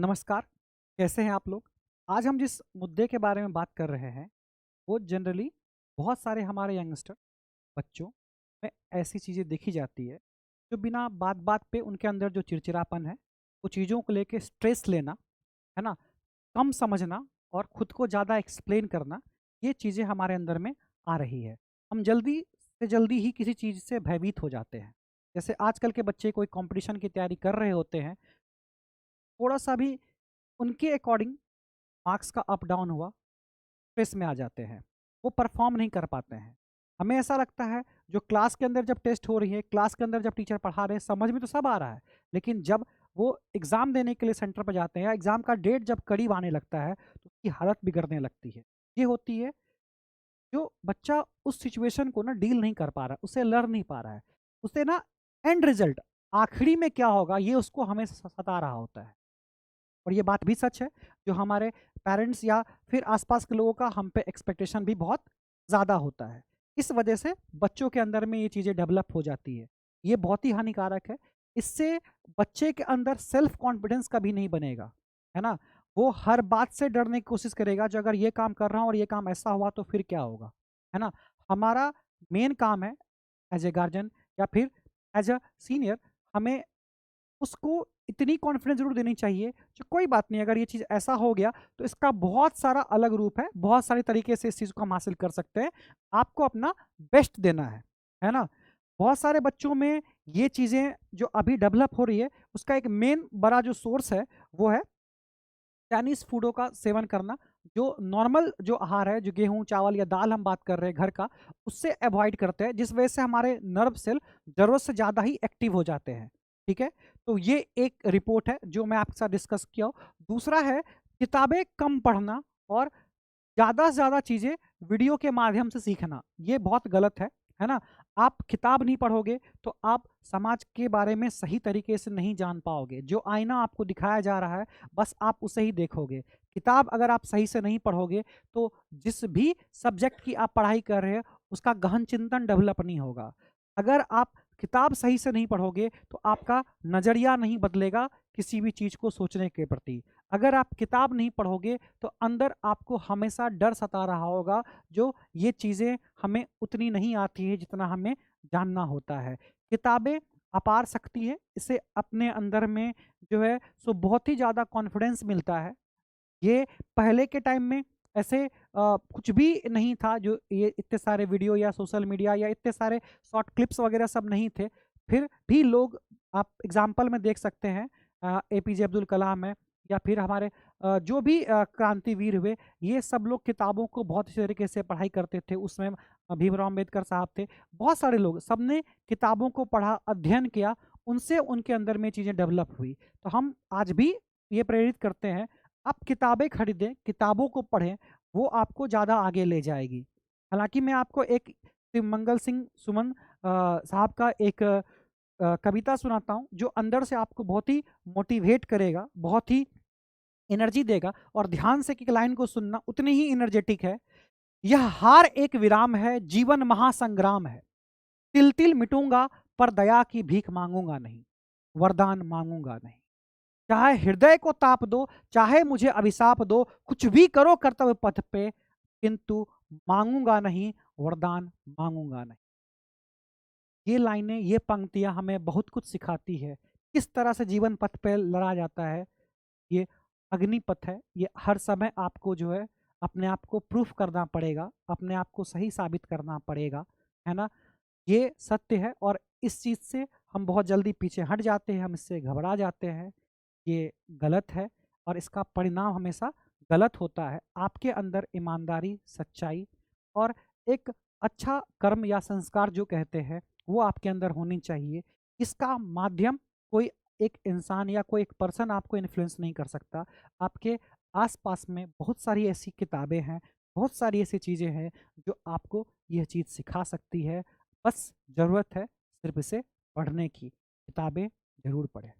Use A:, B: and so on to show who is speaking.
A: नमस्कार, कैसे हैं आप लोग? आज हम जिस मुद्दे के बारे में बात कर रहे हैं, वो जनरली बहुत सारे हमारे यंगस्टर बच्चों में ऐसी चीज़ें देखी जाती है, जो बिना बात-बात पे उनके अंदर जो चिड़चिड़ापन है, वो चीज़ों को लेके स्ट्रेस लेना, है ना? कम समझना और खुद को ज़्यादा एक्सप्लेन करना, ये चीज़ें हमारे अंदर में आ रही है। हम जल्दी से जल्दी ही किसी चीज़ से भयभीत हो जाते हैं। जैसे आजकल के बच्चे कोई कॉम्पिटिशन की तैयारी कर रहे होते हैं, थोड़ा-सा भी उनके अकॉर्डिंग मार्क्स का अप डाउन हुआ, स्ट्रेस में आ जाते हैं। वो परफ़ॉर्म नहीं कर पाते हैं। हमें ऐसा लगता है जो क्लास के अंदर जब टेस्ट हो रही है, क्लास के अंदर जब टीचर पढ़ा रहे हैं, समझ में तो सब आ रहा है। लेकिन जब वो एग्ज़ाम देने के लिए सेंटर पर जाते हैं या एग्ज़ाम का डेट जब करीब आने लगता है, तो उसकी हालत बिगड़ने लगती है। ये होती है जो बच्चा उस सिचुएशन को ना डील नहीं कर पा रहा है, उसे लर्न नहीं पा रहा है। उसे ना एंड रिज़ल्ट आखिरी में क्या होगा ये उसको हमेशा सता रहा होता है। और ये बात भी सच है, जो हमारे पेरेंट्स या फिर आस-पास के लोगों का हम पे एक्सपेक्टेशन भी बहुत ज़्यादा होता है। इस वजह से बच्चों के अंदर में ये चीज़ें डेवलप हो जाती है। ये बहुत ही हानिकारक है। इससे बच्चे के अंदर सेल्फ कॉन्फिडेंस कभी नहीं बनेगा, है ना? वो हर बात से डरने की कोशिश करेगा, जो अगर ये काम कर रहा हूँ और ये काम ऐसा हुआ तो फिर क्या होगा, है ना? हमारा मेन काम है एज़ अ गार्जियन या फिर एज़ अ सीनियर, हमें उसको इतनी कॉन्फिडेंस ज़रूर देनी चाहिए कि कोई बात नहीं, अगर ये चीज़ ऐसा हो गया तो इसका बहुत सारा अलग रूप है, बहुत सारे तरीके से इस चीज़ को हम हासिल कर सकते हैं। आपको अपना बेस्ट देना है ना? बहुत सारे बच्चों में ये चीज़ें जो अभी डेवलप हो रही है, उसका एक मेन बड़ा जो सोर्स है, वो है चाइनीज़ फूडों का सेवन करना। जो नॉर्मल जो आहार है, जो गेहूँ, चावल या दाल हम बात कर रहे हैं घर का, उससे अवॉइड करते हैं, जिस वजह से हमारे नर्व सेल ज़रूरत से ज़्यादा ही एक्टिव हो जाते हैं, ठीक है? तो ये एक रिपोर्ट है, जो मैं आपके साथ डिस्कस किया हूँ। दूसरा है, किताबें कम पढ़ना और ज़्यादा से ज़्यादा चीज़ें वीडियो के माध्यम से सीखना, ये बहुत गलत है ना? आप किताब नहीं पढ़ोगे, तो आप समाज के बारे में सही तरीके से नहीं जान पाओगे। जो आईना आपको दिखाया जा रहा है, बस आप उसे ही देखोगे। किताब अगर आप सही से नहीं पढ़ोगे, तो जिस भी सब्जेक्ट की आप पढ़ाई कर रहे हो, उसका गहन चिंतन डेवलप नहीं होगा। अगर आप किताब सही से नहीं पढ़ोगे, तो आपका नज़रिया नहीं बदलेगा किसी भी चीज़ को सोचने के प्रति। अगर आप किताब नहीं पढ़ोगे, तो अंदर आपको हमेशा डर सता रहा होगा, जो ये चीज़ें हमें उतनी नहीं आती है जितना हमें जानना होता है। किताबें अपार शक्ति है, इसे अपने अंदर में जो है सो बहुत ही ज़्यादा कॉन्फिडेंस मिलता है। ये पहले के टाइम में ऐसे कुछ भी नहीं था, जो ये इतने सारे वीडियो या सोशल मीडिया या इतने सारे शॉर्ट क्लिप्स वगैरह सब नहीं थे। फिर भी लोग, आप एग्ज़ाम्पल में देख सकते हैं, एपीजे अब्दुल कलाम है या फिर हमारे जो भी क्रांतिवीर हुए, ये सब लोग किताबों को बहुत अच्छे तरीके से पढ़ाई करते थे। उसमें भीमराव अम्बेडकर साहब थे, बहुत सारे लोग, सबने किताबों को पढ़ा, अध्ययन किया, उनसे उनके अंदर में चीज़ें डेवलप हुई। तो हम आज भी ये प्रेरित करते हैं, आप किताबें खरीदें, किताबों को पढ़ें, वो आपको ज़्यादा आगे ले जाएगी। हालाँकि मैं आपको एक मंगल सिंह सुमन साहब का एक कविता सुनाता हूँ, जो अंदर से आपको बहुत ही मोटिवेट करेगा, बहुत ही एनर्जी देगा, और ध्यान से एक लाइन को सुनना, उतनी ही एनर्जेटिक है। यह हार एक विराम है, जीवन महासंग्राम है। तिल-तिल मिटूँगा पर दया की भीख माँगूँगा नहीं, वरदान माँगूँगा नहीं। चाहे हृदय को ताप दो, चाहे मुझे अभिशाप दो, कुछ भी करो कर्तव्य पथ पे, किंतु माँगूँगा नहीं, वरदान माँगूँगा नहीं। ये लाइनें, ये पंक्तियाँ हमें बहुत कुछ सिखाती है, किस तरह से जीवन पथ पे लड़ा जाता है। ये अग्निपथ है, ये हर समय आपको जो है, अपने आप को प्रूफ करना पड़ेगा, अपने आप को सही साबित करना पड़ेगा, है ना? ये सत्य है, और इस चीज़ से हम बहुत जल्दी पीछे हट जाते हैं, हम इससे घबरा जाते हैं। ये गलत है, और इसका परिणाम हमेशा गलत होता है। आपके अंदर ईमानदारी, सच्चाई और एक अच्छा कर्म या संस्कार जो कहते हैं, वो आपके अंदर होनी चाहिए। इसका माध्यम कोई एक इंसान या कोई एक पर्सन आपको इन्फ्लुएंस नहीं कर सकता। आपके आस-पास में बहुत सारी ऐसी किताबें हैं, बहुत सारी ऐसी चीज़ें हैं, जो आपको यह चीज़ सिखा सकती है। बस ज़रूरत है सिर्फ़ इसे पढ़ने की। किताबें ज़रूर पढ़ें।